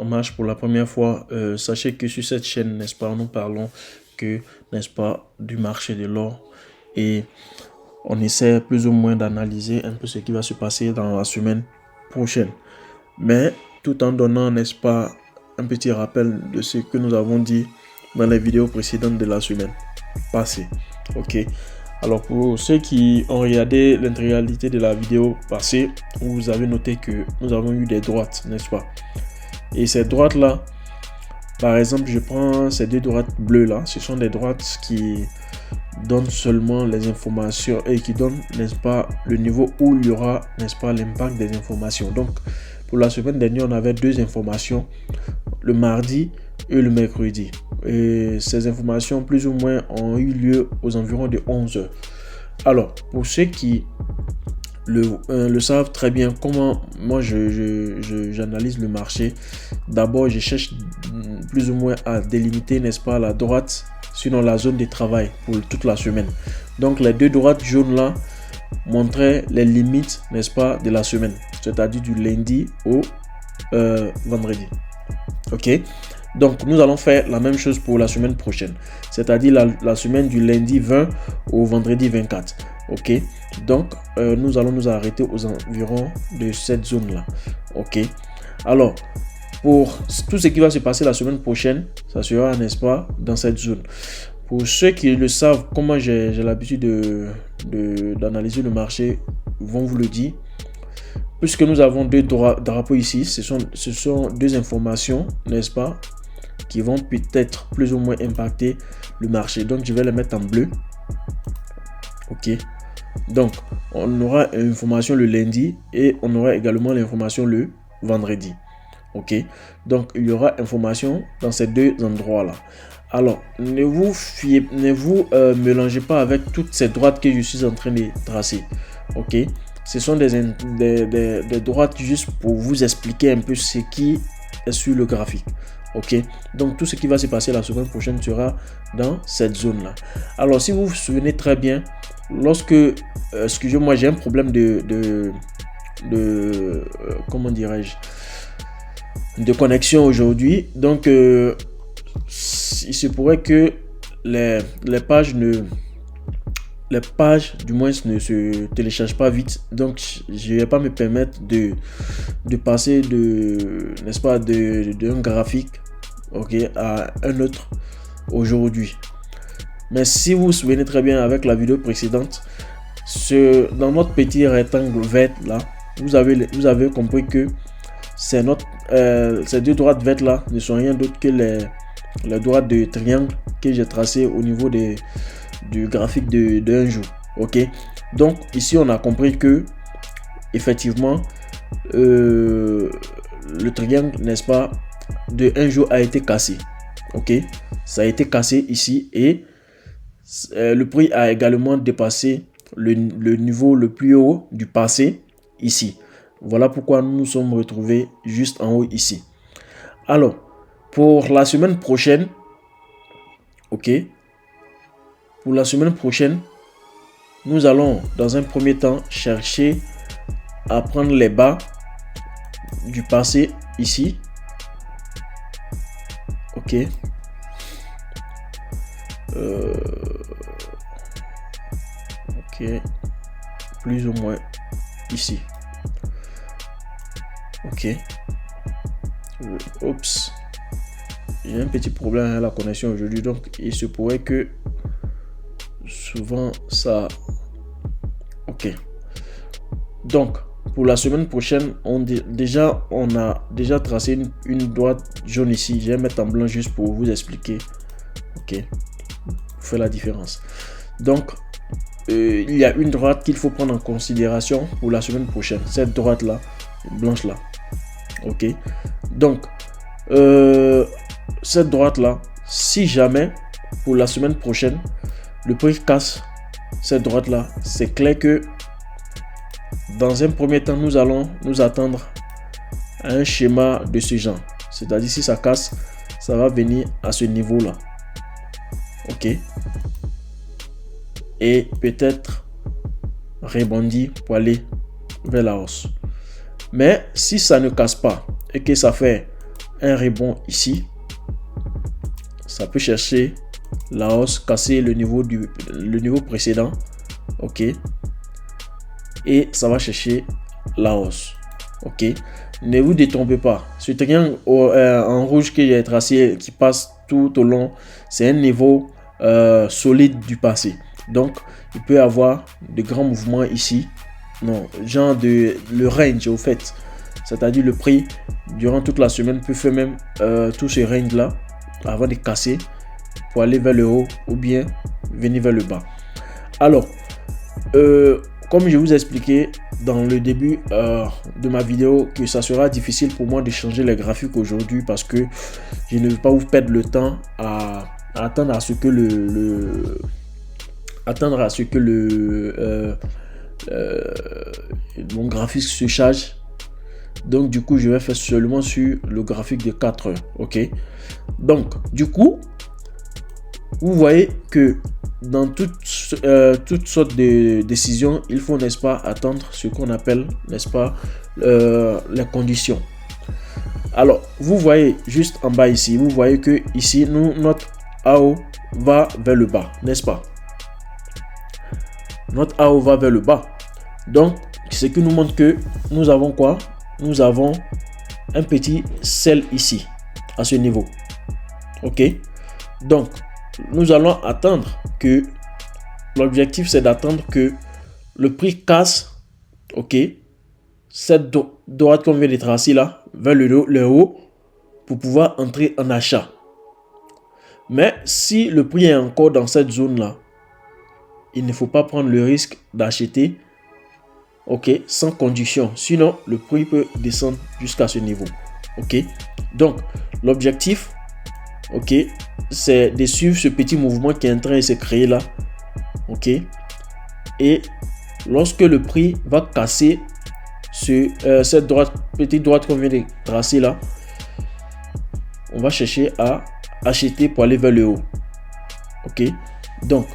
en marche pour la première fois, sachez que sur cette chaîne, n'est-ce pas, nous parlons que, n'est-ce pas, du marché de l'or et on essaie plus ou moins d'analyser un peu ce qui va se passer dans la semaine prochaine. Mais tout en donnant, n'est-ce pas, un petit rappel de ce que nous avons dit dans les vidéos précédentes de la semaine passée. Ok. Alors pour ceux qui ont regardé l'intégralité de la vidéo passée, vous avez noté que nous avons eu des droites, n'est-ce pas? Et ces droites-là, par exemple, je prends ces deux droites bleues là, ce sont des droites qui donnent seulement les informations et qui donnent, n'est-ce pas, le niveau où il y aura, n'est-ce pas, l'impact des informations. Donc, pour la semaine dernière, on avait deux informations, le mardi et le mercredi. Et ces informations, plus ou moins, ont eu lieu aux environs de 11 heures. Alors, pour ceux qui le savent très bien, comment moi j'analyse le marché. D'abord, je cherche plus ou moins à délimiter, n'est-ce pas, la droite, sinon la zone de travail pour toute la semaine. Donc, les deux droites jaunes là montraient les limites, n'est-ce pas, de la semaine, c'est-à-dire du lundi au vendredi. Ok, donc nous allons faire la même chose pour la semaine prochaine, c'est-à-dire la semaine du lundi 20 au vendredi 24. Ok, donc nous allons nous arrêter aux environs de cette zone là. Ok, alors pour tout ce qui va se passer la semaine prochaine, ça sera, n'est-ce pas, dans cette zone. Pour ceux qui le savent, comment j'ai l'habitude d'analyser le marché, vont vous le dire. Puisque nous avons deux drapeaux ici, ce sont deux informations, n'est-ce pas, qui vont peut-être plus ou moins impacter le marché. Donc, je vais les mettre en bleu. Ok. Donc, on aura l'information le lundi et on aura également l'information le vendredi. Ok. Donc, il y aura information dans ces deux endroits-là. Alors, ne vous mélangez pas avec toutes ces droites que je suis en train de tracer. Ok. Ce sont des droites juste pour vous expliquer un peu ce qui est sur le graphique. Ok, donc tout ce qui va se passer la semaine prochaine sera dans cette zone là. Alors si vous vous souvenez très bien, lorsque excusez-moi, j'ai un problème comment dirais-je, de connexion aujourd'hui. Donc il se pourrait que les pages du moins ne se téléchargent pas vite, donc je ne vais pas me permettre de passer n'est-ce pas, d'un graphique, ok, à un autre aujourd'hui. Mais si vous vous souvenez très bien avec la vidéo précédente, dans notre petit rectangle vert là, vous avez compris que c'est ces deux droites vertes là ne sont rien d'autre que les droites de triangle que j'ai tracé au niveau du graphique d'un jour. Ok, donc ici on a compris que effectivement le triangle, n'est-ce pas, de un jour a été cassé. Ok, ça a été cassé ici et le prix a également dépassé le niveau le plus haut du passé ici. Voilà pourquoi nous nous sommes retrouvés juste en haut ici. Alors pour la semaine prochaine, ok, pour la semaine prochaine, nous allons dans un premier temps chercher à prendre les bas du passé ici. Ok. Ok. Plus ou moins ici. Ok. Oups. J'ai un petit problème avec la connexion aujourd'hui, donc il se pourrait que souvent ça. Ok, donc pour la semaine prochaine on a déjà tracé une droite jaune ici. Je vais mettre en blanc juste pour vous expliquer, ok, pour faire la différence. Donc il y a une droite qu'il faut prendre en considération pour la semaine prochaine, cette droite là, blanche là. Ok, donc cette droite là, si jamais pour la semaine prochaine le prix casse cette droite là, c'est clair que dans un premier temps nous allons nous attendre à un schéma de ce genre, c'est-à-dire si ça casse, ça va venir à ce niveau là. Ok, et peut-être rebondir pour aller vers la hausse. Mais si ça ne casse pas et que ça fait un rebond ici. Ça peut chercher la hausse, casser le niveau précédent. Ok. Et ça va chercher la hausse. Ok. Ne vous détrompez pas. Ce triangle en rouge que j'ai tracé qui passe tout au long, c'est un niveau solide du passé. Donc, il peut y avoir de grands mouvements ici. Non, genre le range au fait. C'est-à-dire le prix durant toute la semaine peut faire même tout ce range là avant de casser pour aller vers le haut ou bien venir vers le bas. Alors, comme je vous ai expliqué dans le début de ma vidéo que ça sera difficile pour moi de changer les graphiques aujourd'hui parce que je ne veux pas vous perdre le temps à attendre à ce que mon graphique se charge. Donc du coup je vais faire seulement sur le graphique de 4 heures. Ok, donc du coup vous voyez que dans toutes sortes de décisions, il faut, n'est-ce pas, attendre ce qu'on appelle, n'est-ce pas, les conditions. Alors, vous voyez juste en bas ici, vous voyez que ici, notre AO va vers le bas, n'est-ce pas? Notre AO va vers le bas. Donc, ce qui nous montre que nous avons quoi? Nous avons un petit sell ici, à ce niveau. Ok? Donc, nous allons attendre que l'objectif c'est d'attendre que le prix casse, ok, cette droite qu'on vient de tracer là vers le haut pour pouvoir entrer en achat. Mais si le prix est encore dans cette zone là, il ne faut pas prendre le risque d'acheter, ok, sans condition, sinon le prix peut descendre jusqu'à ce niveau. Ok, donc l'objectif, ok, c'est de suivre ce petit mouvement qui est en train de se créer là. Ok, et lorsque le prix va casser cette petite droite qu'on vient de tracer là, on va chercher à acheter pour aller vers le haut. Ok, donc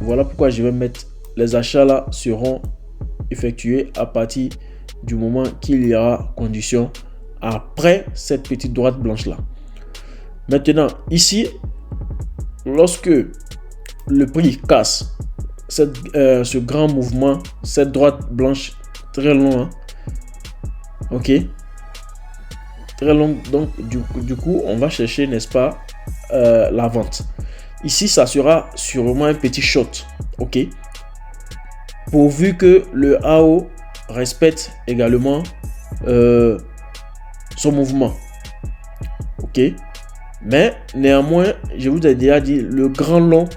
voilà pourquoi je vais mettre les achats là seront effectués à partir du moment qu'il y aura condition après cette petite droite blanche là. Maintenant, ici, lorsque le prix casse ce grand mouvement, cette droite blanche très long, hein, ok, très long, donc du coup, on va chercher, n'est-ce pas, la vente. Ici, ça sera sûrement un petit short, ok, pourvu que le AO respecte également son mouvement, ok. Mais néanmoins, je vous ai déjà dit, le grand long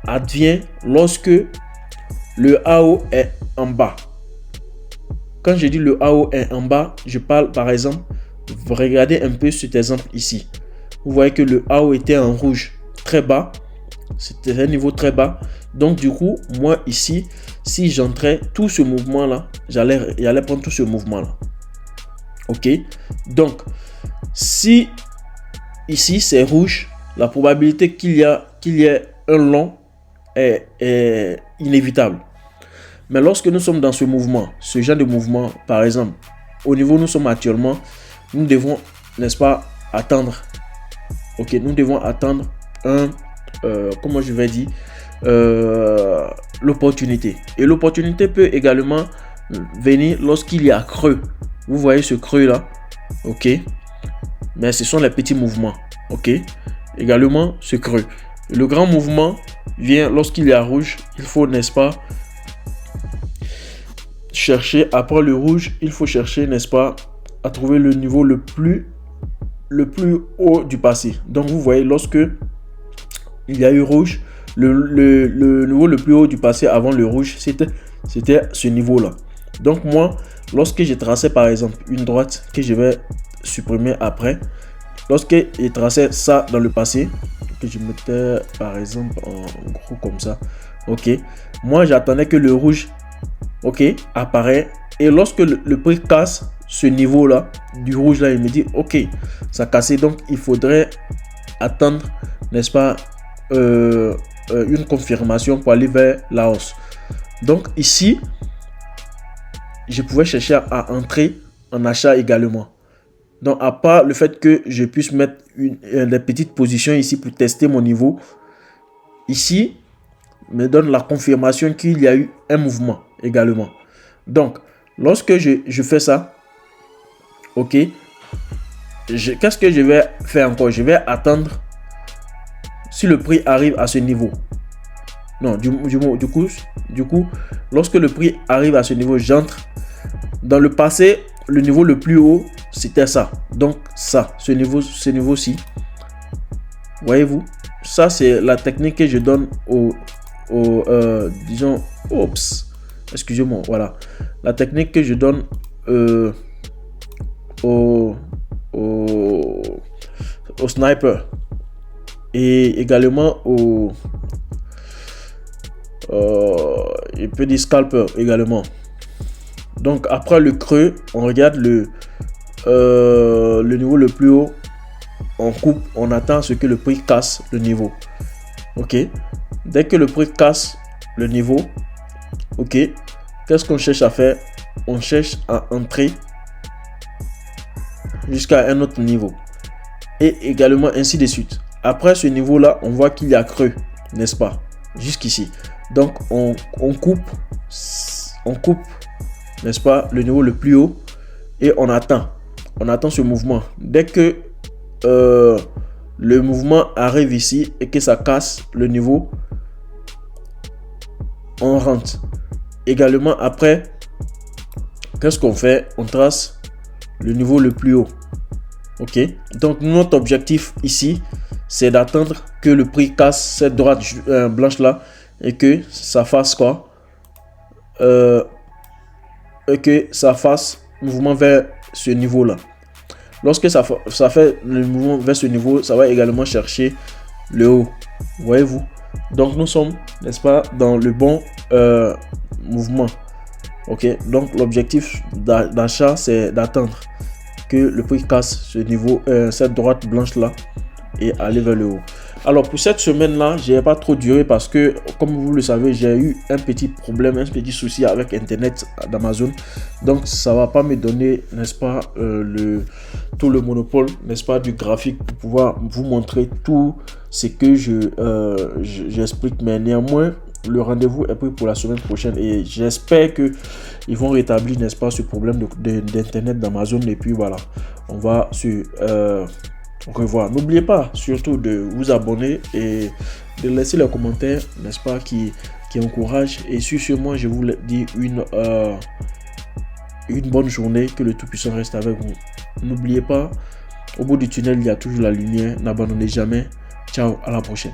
advient lorsque le AO est en bas. Quand je dis le AO est en bas, je parle par exemple, regardez un peu cet exemple ici. Vous voyez que le AO était en rouge très bas. C'était un niveau très bas. Donc du coup, moi ici, si j'entrais tout ce mouvement là, j'allais prendre tout ce mouvement là. Ok. Donc, si ici c'est rouge, la probabilité qu'il y ait un long est inévitable. Mais lorsque nous sommes dans ce mouvement, ce genre de mouvement, par exemple, au niveau où nous sommes actuellement, nous devons, n'est-ce pas, attendre. Ok, nous devons attendre comment je vais dire, l'opportunité. Et l'opportunité peut également venir lorsqu'il y a creux. Vous voyez ce creux là, ok. Mais ce sont les petits mouvements, ok. Également ce creux. Le grand mouvement vient lorsqu'il y a rouge. Il faut, n'est-ce pas, chercher après le rouge. Il faut chercher, n'est-ce pas, à trouver le niveau le plus haut du passé. Donc vous voyez, lorsque il y a eu rouge, le niveau le plus haut du passé avant le rouge, c'était ce niveau là. Donc moi, lorsque j'ai tracé par exemple une droite que je vais supprimer après, lorsque j'ai tracé ça dans le passé, que je mettais par exemple en gros comme ça, ok, moi j'attendais que le rouge, ok, apparaît, et lorsque le prix casse ce niveau là du rouge là, il me dit ok, ça a cassé, donc il faudrait attendre, n'est-ce pas, une confirmation pour aller vers la hausse. Donc ici je pouvais chercher à entrer en achat également. Donc, à part le fait que je puisse mettre des petites positions ici pour tester mon niveau, ici, me donne la confirmation qu'il y a eu un mouvement également. Donc, lorsque je fais ça, ok, qu'est-ce que je vais faire encore? Je vais attendre si le prix arrive à ce niveau. Non, du coup, lorsque le prix arrive à ce niveau, j'entre. Dans le passé, le niveau le plus haut, c'était ça. Donc, ça, ce niveau-ci. Voyez-vous? Ça, c'est la technique que je donne disons, oups, excusez-moi, voilà. La technique que je donne au sniper et également et peut dire scalper également. Donc après le creux, on regarde le niveau le plus haut, on coupe, on attend ce que le prix casse le niveau. Ok, dès que le prix casse le niveau, ok, qu'est-ce qu'on cherche à faire? On cherche à entrer jusqu'à un autre niveau et également ainsi de suite. Après ce niveau là, on voit qu'il y a creux, n'est-ce pas, jusqu'ici. Donc on coupe, n'est-ce pas, le niveau le plus haut et on attend ce mouvement. Dès que le mouvement arrive ici et que ça casse le niveau, on rentre. Également après, qu'est-ce qu'on fait? On trace le niveau le plus haut. Ok, donc notre objectif ici, c'est d'attendre que le prix casse cette droite blanche là et que ça fasse quoi? Et que ça fasse mouvement vers ce niveau là. Lorsque ça fait le mouvement vers ce niveau, ça va également chercher le haut. Voyez-vous? Donc nous sommes, n'est-ce pas, dans le bon mouvement. Ok, donc l'objectif d'achat, c'est d'attendre que le prix casse ce niveau, cette droite blanche là, et aller vers le haut. Alors pour cette semaine là, j'ai pas trop duré parce que, comme vous le savez, j'ai eu un petit problème, un petit souci avec internet d'Amazon. Donc ça va pas me donner, n'est-ce pas, tout le monopole, n'est-ce pas, du graphique pour pouvoir vous montrer tout ce que j'explique. Mais néanmoins, le rendez-vous est pris pour la semaine prochaine et j'espère que ils vont rétablir, n'est-ce pas, ce problème d'internet d'Amazon. Et puis voilà, on va se revoir. N'oubliez pas surtout de vous abonner et de laisser les commentaires, n'est-ce pas, qui encouragent. Et sur ce, moi je vous dis une bonne journée, que le Tout-Puissant reste avec vous. N'oubliez pas, au bout du tunnel il y a toujours la lumière. N'abandonnez jamais. Ciao, à la prochaine.